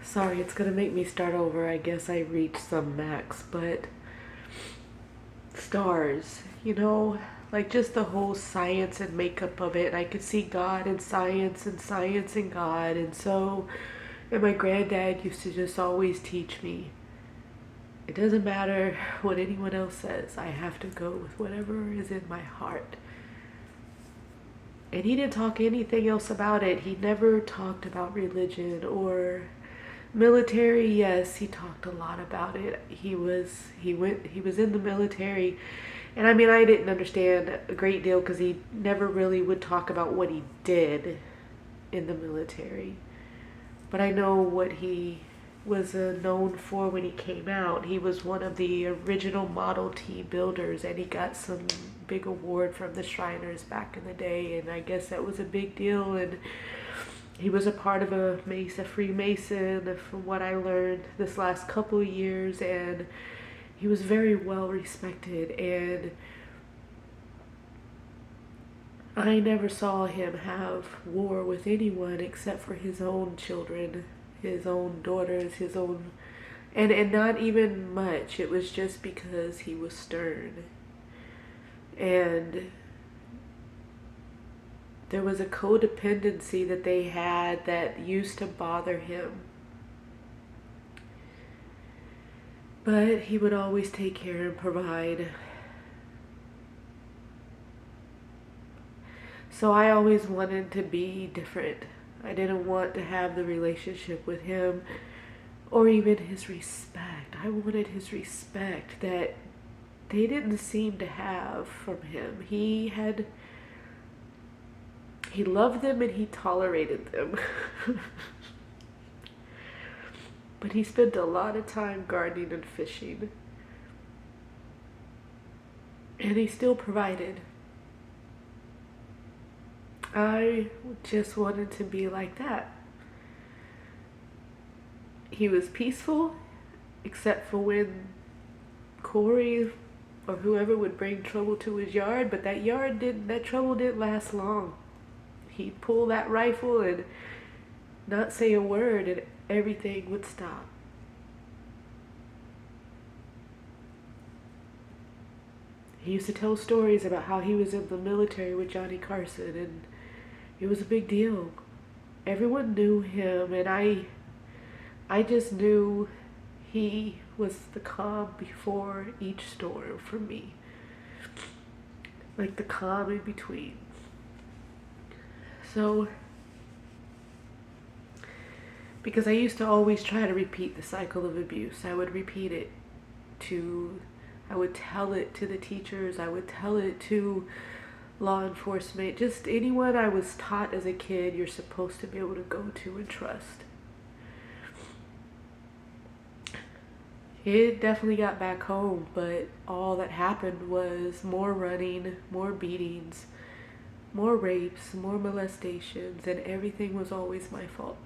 Sorry, it's gonna make me start over. I guess I reached some max, but stars, like just the whole science and makeup of it. I could see God in science and science in God. And my granddad used to just always teach me it doesn't matter what anyone else says, I have to go with whatever is in my heart. And he didn't talk anything else about it. He never talked about religion or military. Yes, he talked a lot about it. He was in the military. And I mean, I didn't understand a great deal because he never really would talk about what he did in the military. But I know what he was known for when he came out. He was one of the original Model T builders, and he got some big award from the Shriners back in the day, and I guess that was a big deal. And he was a part of a Freemason, from what I learned this last couple of years, and he was very well respected. And I never saw him have war with anyone except for his own children, his own daughters, his own, and not even much. It was just because he was stern. And there was a codependency that they had that used to bother him. But he would always take care and provide. So I always wanted to be different. I didn't want to have the relationship with him or even his respect. I wanted his respect that they didn't seem to have from him. He loved them and he tolerated them. But he spent a lot of time gardening and fishing. And he still provided. I just wanted to be like that. He was peaceful, except for when Corey or whoever would bring trouble to his yard, but that trouble didn't last long. He'd pull that rifle and not say a word, and everything would stop. He used to tell stories about how he was in the military with Johnny Carson, and it was a big deal. Everyone knew him, and I just knew he was the calm before each storm for me. Like the calm in between. So, because I used to always try to repeat the cycle of abuse, I would repeat it I would tell it to the teachers, I would tell it to law enforcement, just anyone I was taught as a kid you're supposed to be able to go to and trust. It definitely got back home, but all that happened was more running, more beatings, more rapes, more molestations, and everything was always my fault.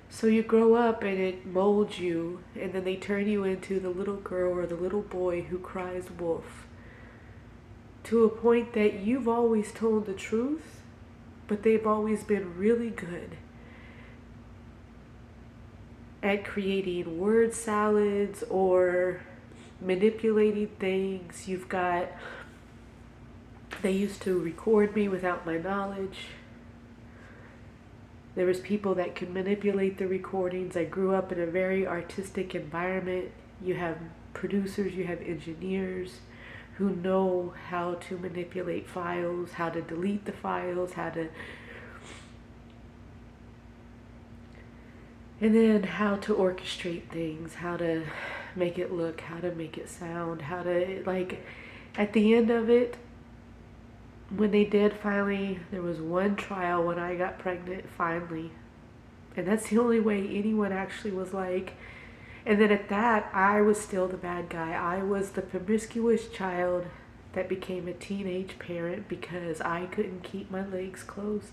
So you grow up and it molds you, and then they turn you into the little girl or the little boy who cries wolf, to a point that you've always told the truth, but they've always been really good at creating word salads or manipulating things. They used to record me without my knowledge. There was people that could manipulate the recordings. I grew up in a very artistic environment. You have producers, you have engineers who know how to manipulate files, how to delete the files, and then how to orchestrate things, how to make it look, how to make it sound, at the end of it, when they did finally, there was one trial when I got pregnant, finally. And that's the only way anyone actually was like. And then at that, I was still the bad guy. I was the promiscuous child that became a teenage parent because I couldn't keep my legs closed.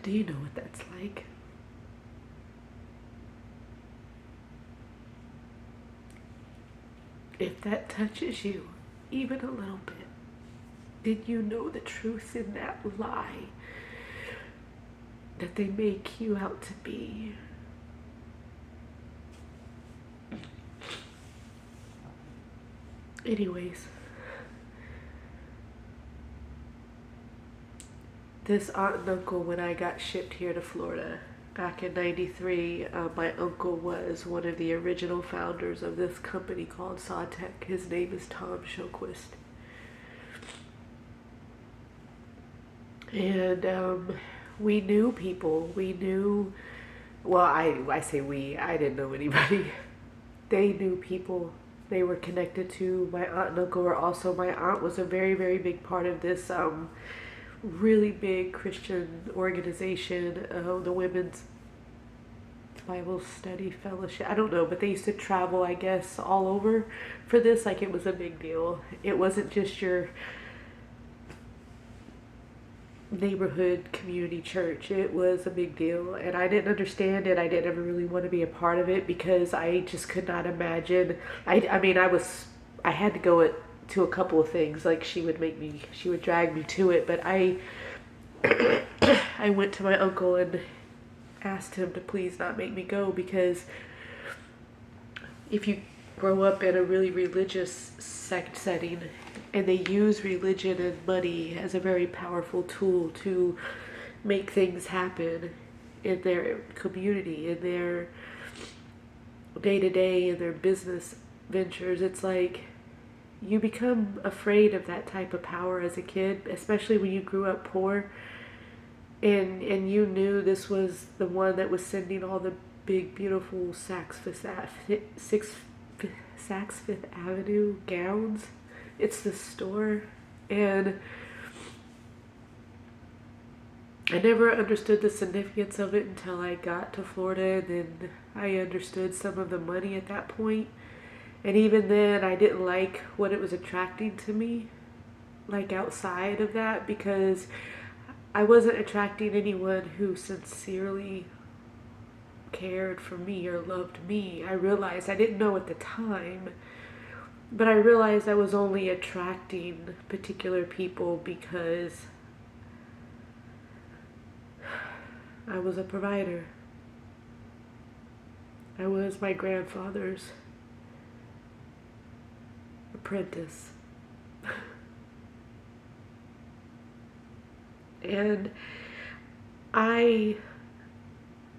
Do you know what that's like? If that touches you even a little bit, did you know the truth in that lie that they make you out to be? Anyways, this aunt and uncle, when I got shipped here to Florida back in '93, my uncle was one of the original founders of this company called Sawtech. His name is Tom Showquist. And we knew people. We knew, well, I say we, I didn't know anybody. They knew people they were connected to. My aunt and uncle were also, my aunt was a very, very big part of this really big Christian organization, the Women's Bible Study Fellowship. I don't know, but they used to travel, I guess, all over for this. Like, it was a big deal. It wasn't just your neighborhood community church. It was a big deal, and I didn't understand it. I didn't ever really want to be a part of it because I just could not imagine. I mean, I had to go to a couple of things. Like, she would drag me to it, but I I went to my uncle and asked him to please not make me go, because if you grow up in a really religious sect setting and they use religion and money as a very powerful tool to make things happen in their community, in their day-to-day, in their business ventures, it's like you become afraid of that type of power as a kid, especially when you grew up poor and you knew this was the one that was sending all the big, beautiful Saks Fifth Avenue gowns. It's the store. And I never understood the significance of it until I got to Florida, and then I understood some of the money at that point. And even then, I didn't like what it was attracting to me, like outside of that, because I wasn't attracting anyone who sincerely cared for me or loved me. I realized, I didn't know at the time, but I realized I was only attracting particular people because I was a provider. I was my grandfather's apprentice. And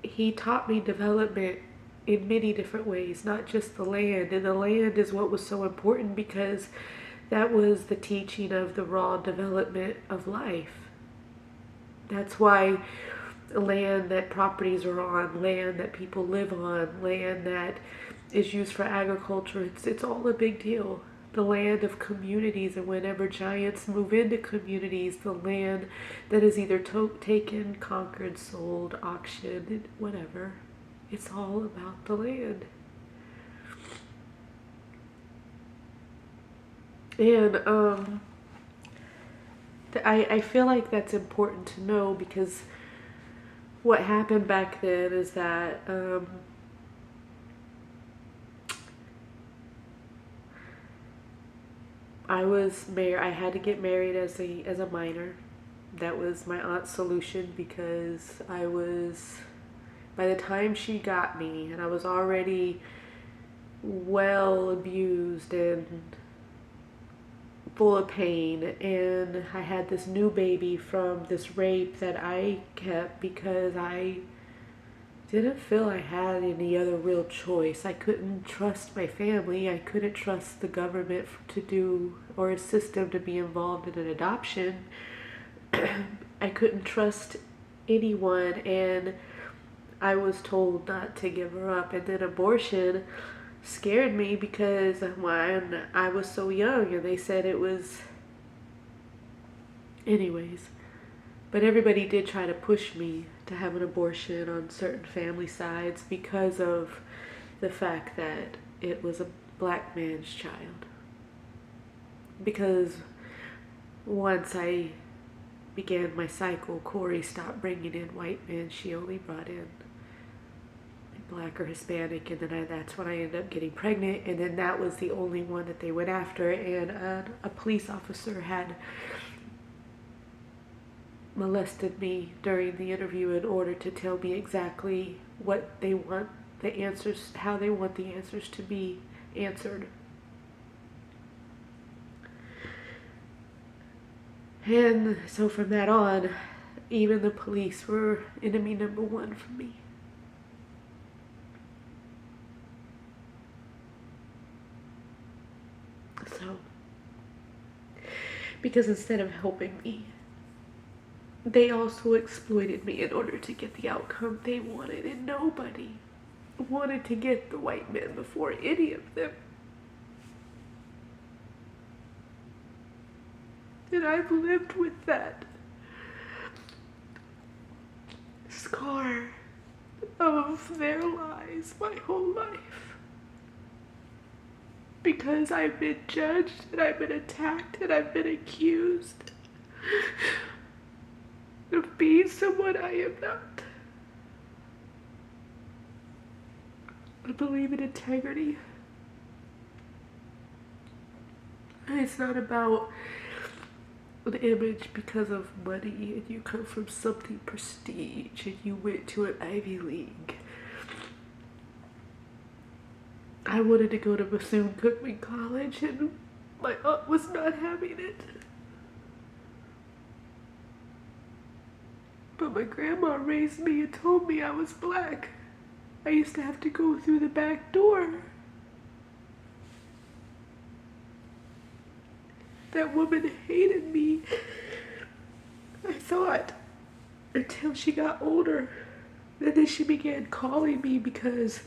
he taught me development in many different ways, not just the land. And the land is what was so important because that was the teaching of the raw development of life. That's why land that properties are on, land that people live on, land that is used for agriculture, it's all a big deal. The land of communities, and whenever giants move into communities, the land that is either taken, conquered, sold, auctioned, whatever, it's all about the land. And I feel like that's important to know, because what happened back then is that I had to get married as a minor. That was my aunt's solution, because by the time she got me, and I was already well abused and full of pain, and I had this new baby from this rape that I kept because I didn't feel I had any other real choice. I couldn't trust my family. I couldn't trust the government to do, or a system to be involved in an adoption. I couldn't trust anyone, and I was told not to give her up. And then abortion scared me because when I was so young, and they said it was, anyways. But everybody did try to push me to have an abortion on certain family sides because of the fact that it was a black man's child. Because once I began my cycle, Corey stopped bringing in white men. She only brought in black or Hispanic, and then that's when I ended up getting pregnant, and then that was the only one that they went after, and a police officer had molested me during the interview in order to tell me exactly what they want the answers, how they want the answers to be answered. And so from that on, even the police were enemy number one for me. So, because instead of helping me, they also exploited me in order to get the outcome they wanted, and nobody wanted to get the white men before any of them. And I've lived with that scar of their lies my whole life. Because I've been judged, and I've been attacked, and I've been accused of being someone I am not. I believe in integrity. It's not about an image because of money, and you come from something prestige, and you went to an Ivy League. I wanted to go to Bethune-Cookman College, and my aunt was not having it. But my grandma raised me and told me I was black. I used to have to go through the back door. That woman hated me, I thought, until she got older. And then she began calling me because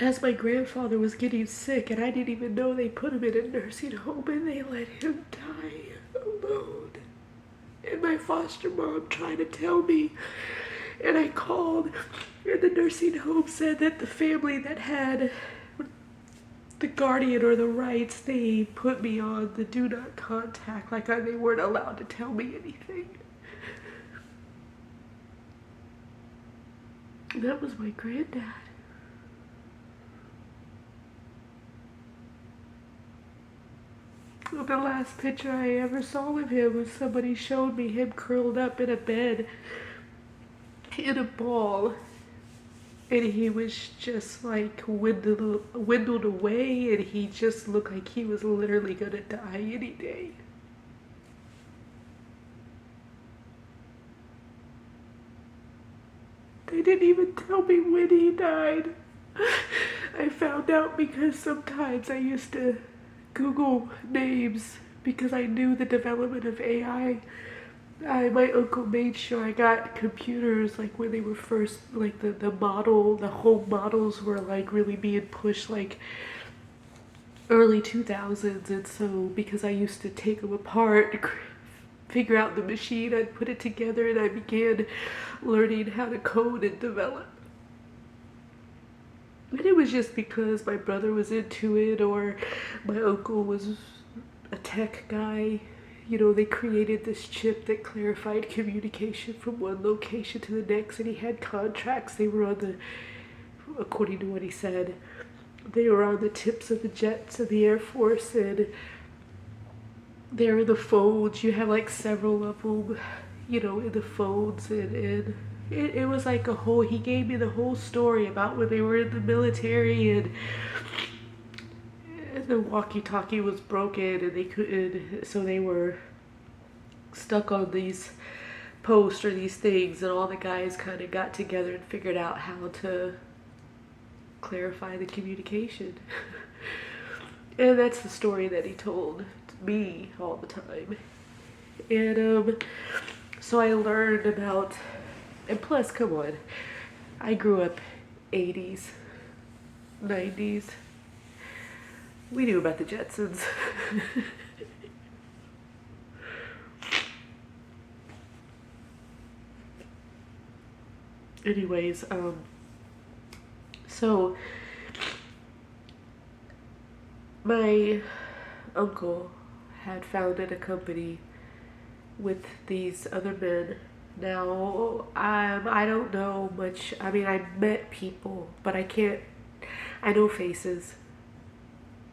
as my grandfather was getting sick, and I didn't even know, they put him in a nursing home and they let him die alone. And my foster mom tried to tell me, and I called, and the nursing home said that the family that had the guardian or the rights, they put me on the do not contact, like they weren't allowed to tell me anything. And that was my granddad. Well, the last picture I ever saw of him was somebody showed me him curled up in a bed in a ball, and he was just like dwindled away, and he just looked like he was literally gonna die any day. They didn't even tell me when he died. I found out because sometimes I used to Google names because I knew the development of AI. My uncle made sure I got computers like when they were first, like the home models were like really being pushed like early 2000s, and so because I used to take them apart, figure out the machine, I'd put it together, and I began learning how to code and develop. And it was just because my brother was into it, or my uncle was a tech guy. You know, they created this chip that clarified communication from one location to the next, and he had contracts. They were on the, according to what he said, they were on the tips of the jets of the Air Force, and they're in the phones. You have like several of them, you know, in the phones, and it was like a whole, he gave me the whole story about when they were in the military, and the walkie-talkie was broken, and they couldn't, so they were stuck on these posts or these things, and all the guys kind of got together and figured out how to clarify the communication. And that's the story that he told me all the time. And so I learned about, and plus, come on, I grew up 80s, 90s. We knew about the Jetsons. Anyways, so my uncle had founded a company with these other men, Now, I don't know much. I mean, I met people, but I can't. I know faces,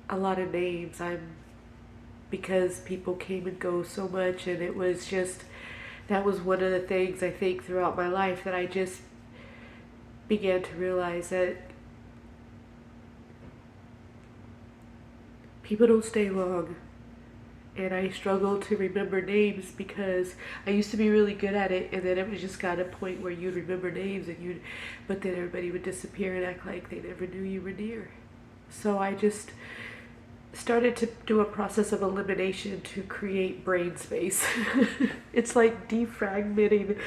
a lot of names. Because people came and go so much, and it was just that was one of the things I think throughout my life that I just began to realize that people don't stay long. And I struggle to remember names because I used to be really good at it, and then it was just got a point where you'd remember names but then everybody would disappear and act like they never knew you were near. So I just started to do a process of elimination to create brain space. It's like defragmenting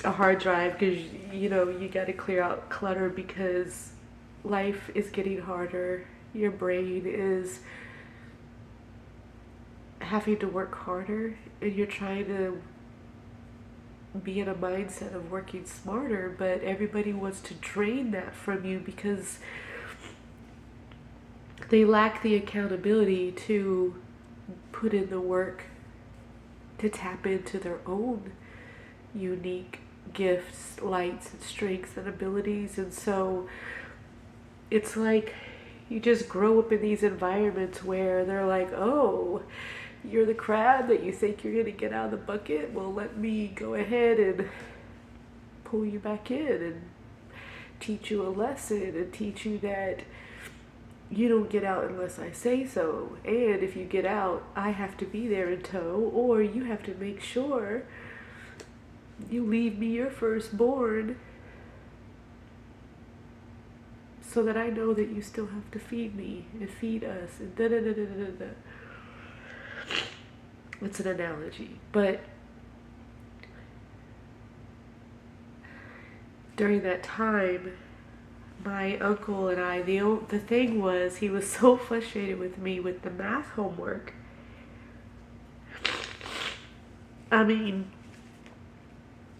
a hard drive because you got to clear out clutter because life is getting harder. Your brain is having to work harder, and you're trying to be in a mindset of working smarter, but everybody wants to drain that from you because they lack the accountability to put in the work to tap into their own unique gifts, lights, and strengths and abilities. And so it's like you just grow up in these environments where they're like, oh, you're the crab that you think you're going to get out of the bucket? Well, let me go ahead and pull you back in and teach you a lesson and teach you that you don't get out unless I say so. And if you get out, I have to be there in tow, or you have to make sure you leave me your firstborn so that I know that you still have to feed me and feed us and da da da da da da. It's an analogy, but during that time, my uncle and I, the thing was, he was so frustrated with me with the math homework. I mean,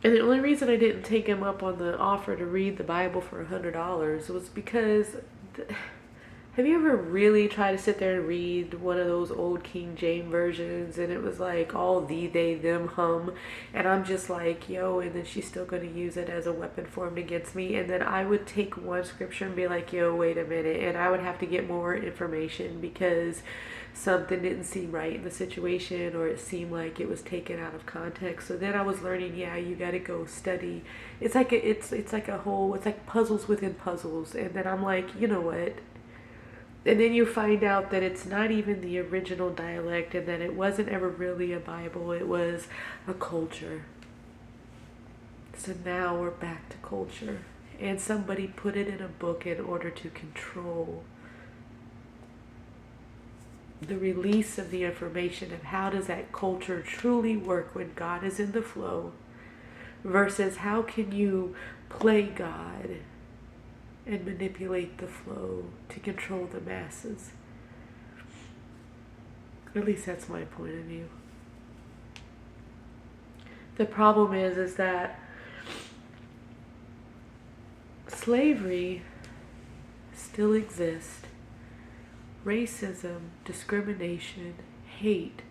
and the only reason I didn't take him up on the offer to read the Bible for $100 was because, have you ever really tried to sit there and read one of those old King James versions, and it was like all thee, they, them, hum, and I'm just like, yo, and then she's still going to use it as a weapon formed against me, and then I would take one scripture and be like, yo, wait a minute, and I would have to get more information because something didn't seem right in the situation, or it seemed like it was taken out of context. So then I was learning, yeah, you got to go study. It's like it's like puzzles within puzzles, and then I'm like, you know what? And then you find out that it's not even the original dialect, and that it wasn't ever really a Bible, it was a culture. So now we're back to culture. And somebody put it in a book in order to control the release of the information of how does that culture truly work when God is in the flow, versus how can you play God and manipulate the flow to control the masses. At least that's my point of view. The problem is that slavery still exists. Racism, discrimination, hate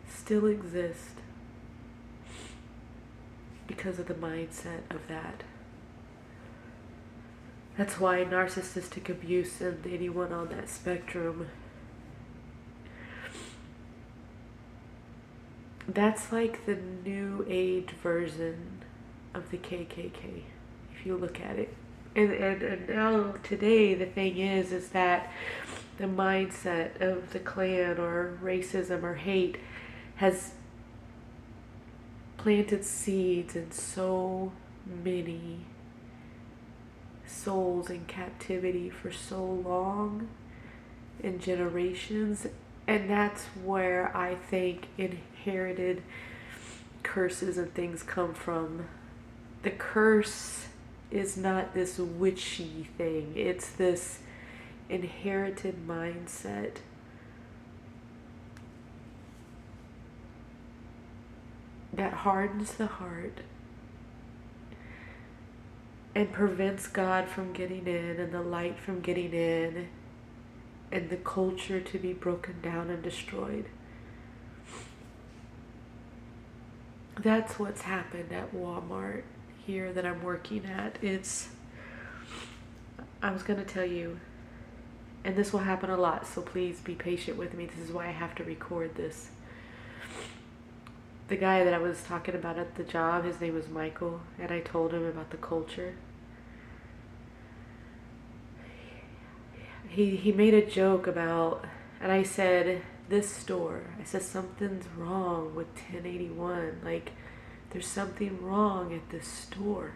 still exist because of the mindset of that. That's why narcissistic abuse and anyone on that spectrum, that's like the new age version of the KKK, if you look at it. And now today the thing is that the mindset of the Klan or racism or hate has planted seeds in so many souls in captivity for so long, in generations, and that's where I think inherited curses and things come from. The curse is not this witchy thing, it's this inherited mindset that hardens the heart and prevents God from getting in and the light from getting in and the culture to be broken down and destroyed. That's what's happened at Walmart here that I'm working at. I was going to tell you, and this will happen a lot, so please be patient with me. This is why I have to record this. The guy that I was talking about at the job, his name was Michael, and I told him about the culture. He made a joke about, and I said, this store, I said, something's wrong with 1081. Like, there's something wrong at this store.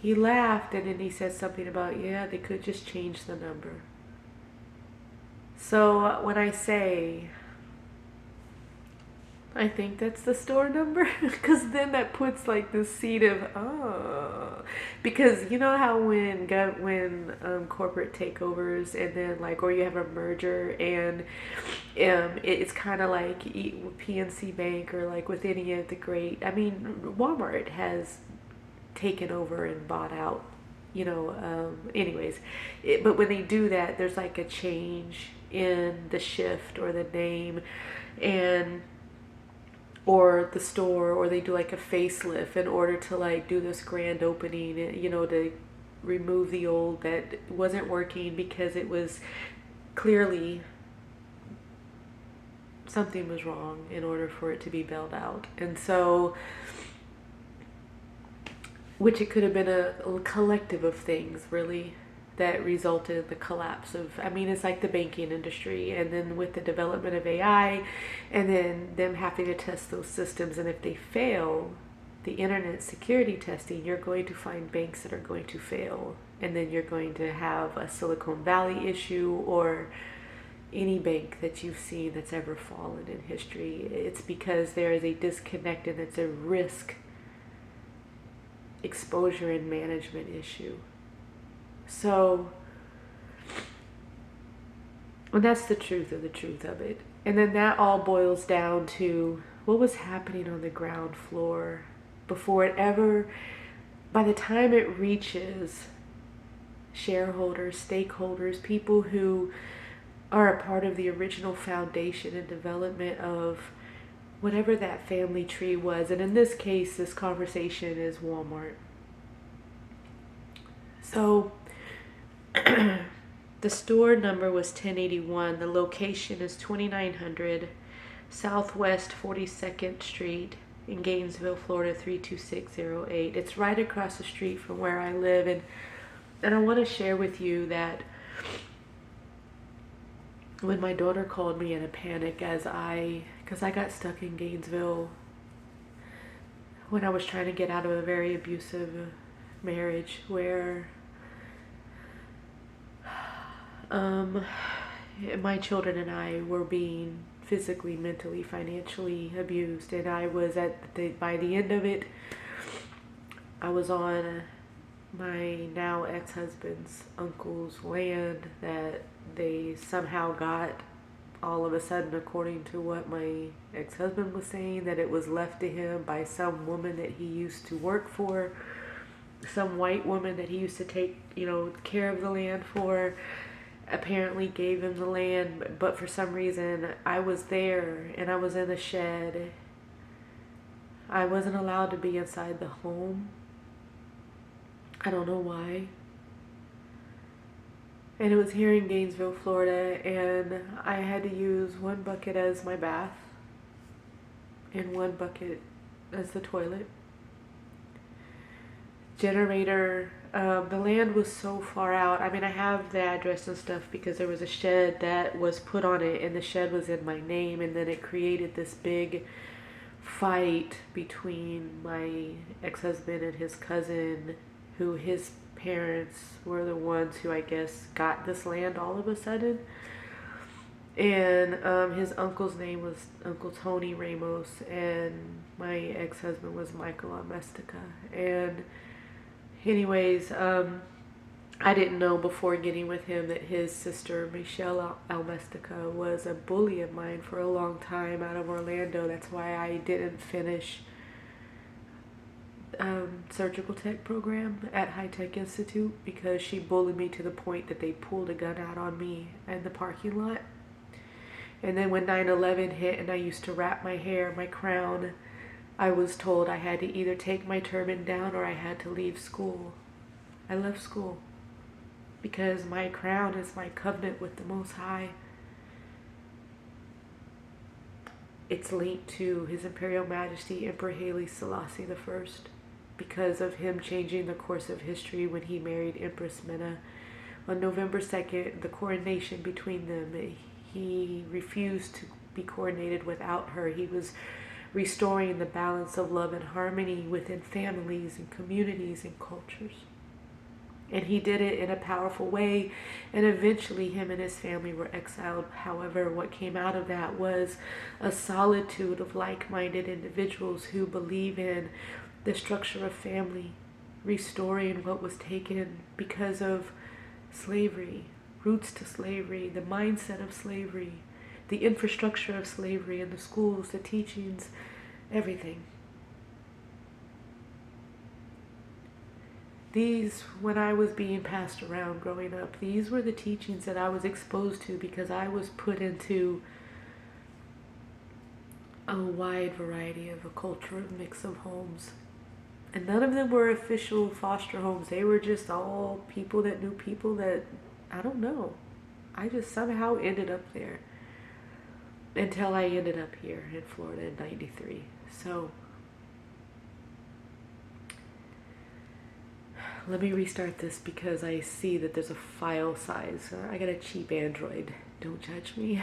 He laughed and then he said something about, yeah, they could just change the number. So when I say, I think that's the store number, because then that puts like the seed of, oh, because you know how when corporate takeovers and then like, or you have a merger and it's kind of like PNC Bank or like with any of the great, I mean, Walmart has taken over and bought out, anyways, but when they do that, there's like a change in the shift or the name and or the store, or they do like a facelift in order to like do this grand opening, to remove the old that wasn't working because it was clearly something was wrong in order for it to be bailed out. And so, which it could have been a collective of things really that resulted in the collapse of, I mean, it's like the banking industry, and then with the development of AI, and then them having to test those systems, and if they fail, the internet security testing, you're going to find banks that are going to fail, and then you're going to have a Silicon Valley issue, or any bank that you've seen that's ever fallen in history. It's because there is a disconnect, and it's a risk exposure and management issue. So, and that's the truth of it. And then that all boils down to what was happening on the ground floor before it ever, by the time it reaches shareholders, stakeholders, people who are a part of the original foundation and development of whatever that family tree was. And in this case, this conversation is Walmart. So, the store number was 1081. The location is 2900 Southwest 42nd Street in Gainesville, Florida 32608. It's right across the street from where I live, and I want to share with you that when my daughter called me in a panic because I got stuck in Gainesville when I was trying to get out of a very abusive marriage where my children and I were being physically, mentally, financially abused, and I was by the end of it, I was on my now ex-husband's uncle's land that they somehow got all of a sudden, according to what my ex-husband was saying, that it was left to him by some woman that he used to work for, some white woman that he used to take, care of the land for, apparently gave him the land, but for some reason I was there and I was in the shed. I wasn't allowed to be inside the home. I don't know why. And it was here in Gainesville, Florida, and I had to use one bucket as my bath and one bucket as the toilet. Generator, the land was so far out. I mean, I have the address and stuff because there was a shed that was put on it, and the shed was in my name, and then it created this big fight between my ex-husband and his cousin, who his parents were the ones who I guess got this land all of a sudden. And his uncle's name was Uncle Tony Ramos, and my ex-husband was Michael Almestica. And anyways, I didn't know before getting with him that his sister, Michelle Almestica, was a bully of mine for a long time out of Orlando. That's why I didn't finish surgical tech program at High Tech Institute, because she bullied me to the point that they pulled a gun out on me in the parking lot. And then when 9/11 hit and I used to wrap my hair, my crown, I was told I had to either take my turban down or I had to leave school. I left school because my crown is my covenant with the Most High. It's linked to His Imperial Majesty Emperor Haile Selassie I because of him changing the course of history when he married Empress Mena. On November 2nd, the coronation between them, he refused to be coronated without her. He was restoring the balance of love and harmony within families and communities and cultures. And he did it in a powerful way, and eventually him and his family were exiled. However, what came out of that was a solitude of like-minded individuals who believe in the structure of family, restoring what was taken because of slavery, roots to slavery, the mindset of slavery, the infrastructure of slavery in the schools, the teachings, everything. These, when I was being passed around growing up, these were the teachings that I was exposed to because I was put into a wide variety of a culture, of mix of homes. And none of them were official foster homes. They were just all people that knew people that, I don't know. I just somehow ended up there until I ended up here in Florida in '93. So let me restart this because I see that there's a file size. I got a cheap Android. Don't judge me.